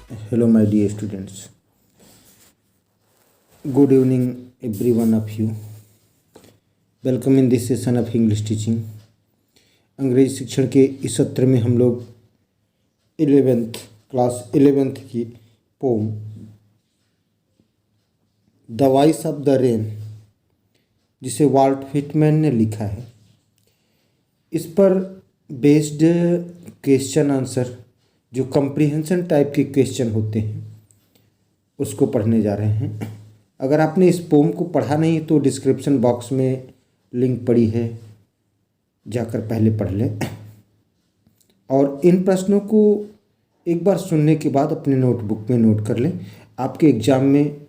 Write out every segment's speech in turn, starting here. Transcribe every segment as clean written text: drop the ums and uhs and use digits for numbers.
Hello, my dear students. Good evening, every one of you. Welcome in this session of English teaching. अंग्रेजी शिक्षण के इस सत्र में हम लोग 11th की poem the voice of the rain, जिसे वाल्ट व्हिटमैन ने लिखा है, इस पर बेस्ड क्वेश्चन आंसर, जो कंप्रीहेंशन टाइप के क्वेश्चन होते हैं, उसको पढ़ने जा रहे हैं। अगर आपने इस पोम को पढ़ा नहीं तो डिस्क्रिप्शन बॉक्स में लिंक पड़ी है, जाकर पहले पढ़ लें। और इन प्रश्नों को एक बार सुनने के बाद अपने नोटबुक में नोट कर लें। आपके एग्ज़ाम में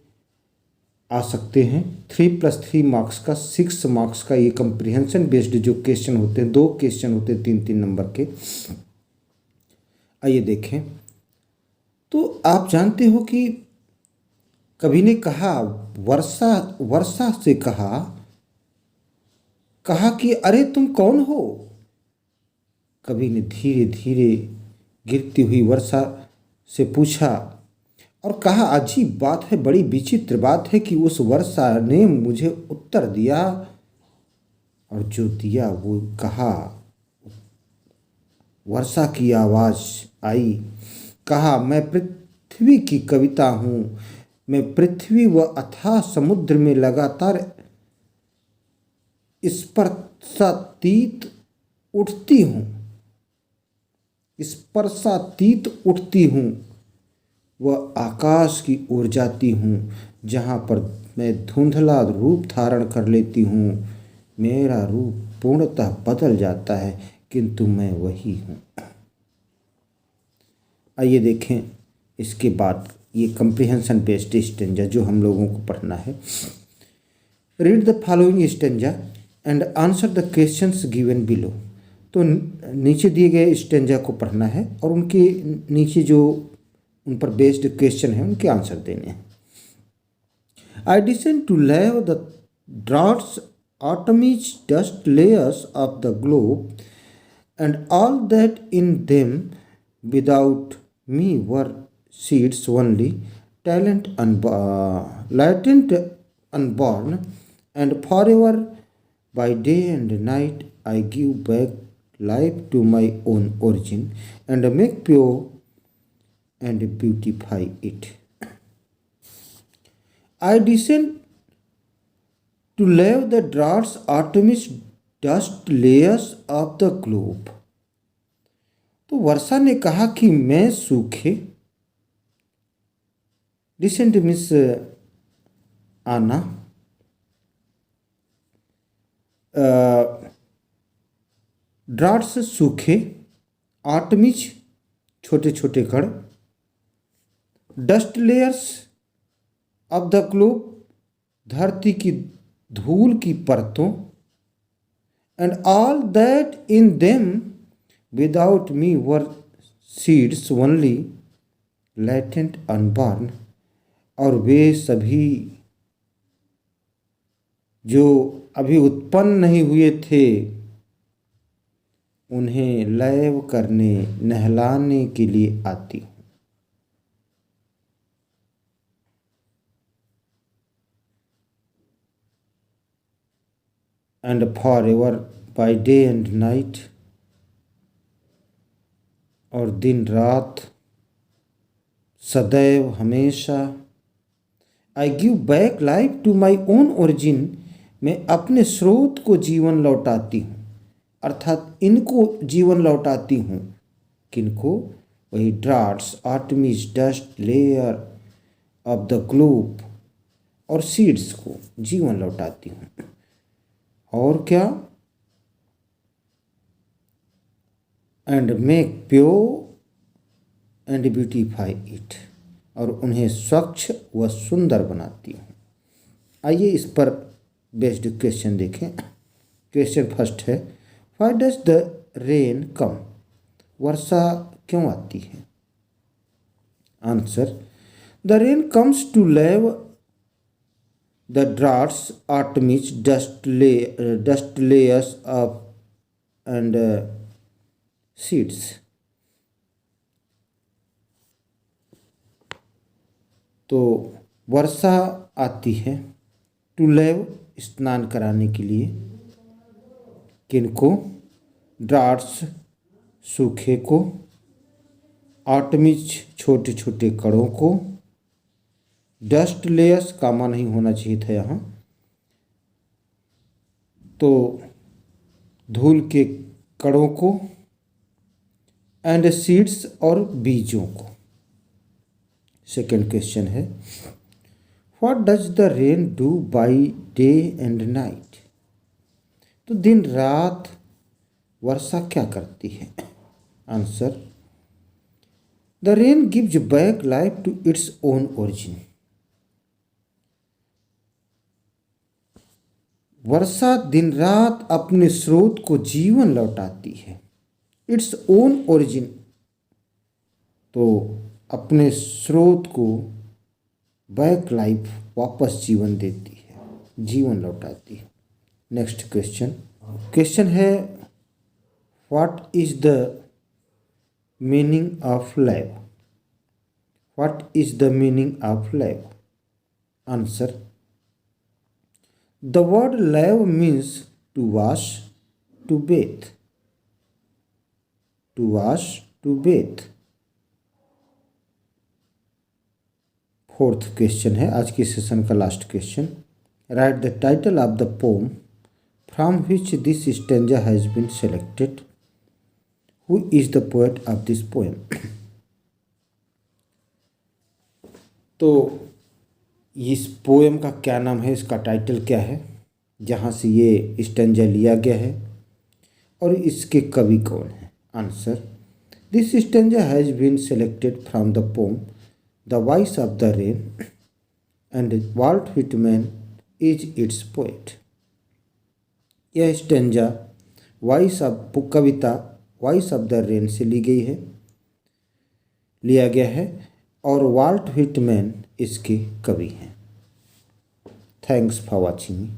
आ सकते हैं 3+3 मार्क्स का, 6 मार्क्स का ये कंप्रीहेंशन बेस्ड जो क्वेश्चन होते हैं, 2 क्वेश्चन होते हैं 3-3 नंबर के। आइए देखें। तो आप जानते हो कि कवि ने कहा, वर्षा से कहा कि अरे तुम कौन हो। कवि ने धीरे धीरे गिरती हुई वर्षा से पूछा और कहा, अजीब बात है, बड़ी विचित्र बात है कि उस वर्षा ने मुझे उत्तर दिया, और जो दिया वो कहा। वर्षा की आवाज़ आई, कहा, मैं पृथ्वी की कविता हूँ, मैं पृथ्वी व अथाह समुद्र में लगातार स्पर्शातीत उठती हूँ व आकाश की ओर जाती हूँ, जहाँ पर मैं धुंधला रूप धारण कर लेती हूँ। मेरा रूप पूर्णतः बदल जाता है, किंतु मैं वही हूँ। आइए देखें इसके बाद ये कंप्रीहेंशन बेस्ड स्टेंजा जो हम लोगों को पढ़ना है। Read the following stanza and answer the questions given below. तो नीचे दिए गए स्टेंजा को पढ़ना है और उनके नीचे जो उन पर बेस्ड क्वेश्चन है उनके आंसर देने हैं। आई डिसेंड टू लेव the drafts atomic dust layers of the globe, and all that in them without me were seeds only, latent unborn, and forever by day and night I give back life to my own origin, and make pure and beautify it. I descend to leave the dwarf's atomic dust layers of the globe. तो वर्षा ने कहा कि मैं सूखे, decent miss आना, drafts सूखे, आटमिच छोटे छोटे कण, dust layers of the globe धरती की धूल की परतों, and all that in them without me were seeds only, latent unborn, और वे सभी जो अभी उत्पन्न नहीं हुए थे, उन्हें लैव करने, नहलाने के लिए आती हूँ। And forever by day and night, और दिन रात, सदैव हमेशा, I give back life to my own origin, मैं अपने स्रोत को जीवन लौटाती हूँ, अर्थात इनको जीवन लौटाती हूँ। किनको? वही drafts, atomic dust layer of the globe और सीड्स को जीवन लौटाती हूँ। और क्या? And make pure and beautify it, और उन्हें स्वच्छ व सुंदर बनाती हूँ। आइए इस पर बेस्ड क्वेश्चन देखें। क्वेश्चन फर्स्ट है, why does the rain come? वर्षा क्यों आती है? Answer, the rain comes to lave the drafts, atomic dust layers of and seeds. तो वर्षा आती है टू लेव स्नान कराने के लिए, किनको? ड्राट्स सूखे को, आटमिज छोटे छोटे कणों को, डस्ट लेयर्स कामा नहीं होना चाहिए था यहाँ, तो धूल के कणों को, एंड सीड्स और बीजों को। सेकेंड क्वेश्चन है what does the rain do by day and night? तो दिन रात वर्षा क्या करती है? Answer the rain gives back life to its own origin. वर्षा दिन रात अपने स्रोत को जीवन लौटाती है। इट्स ओन ओरिजिन, तो अपने स्रोत को बैक लाइफ वापस जीवन देती है, जीवन लौटाती है। नेक्स्ट क्वेश्चन है what is the meaning of life? What is the meaning of life? Answer the word live means to wash, to bathe, to wash, to bathe. Fourth question है आज की सेशन का last question. Write the title of the poem from which this stanza has been selected. Who is the poet of this poem? तो इस poem का क्या नाम है, इसका टाइटल क्या है, जहाँ से ये स्टेंजा लिया गया है, और इसके कवि कौन है? Answer this stanza has been selected from the poem the voice of the rain and Walt Whitman is its poet. यह स्टेंजा कविता वॉइस ऑफ द रेन से लिया गया है और वाल्ट व्हिटमैन इसके कवि हैं। Thanks for watching.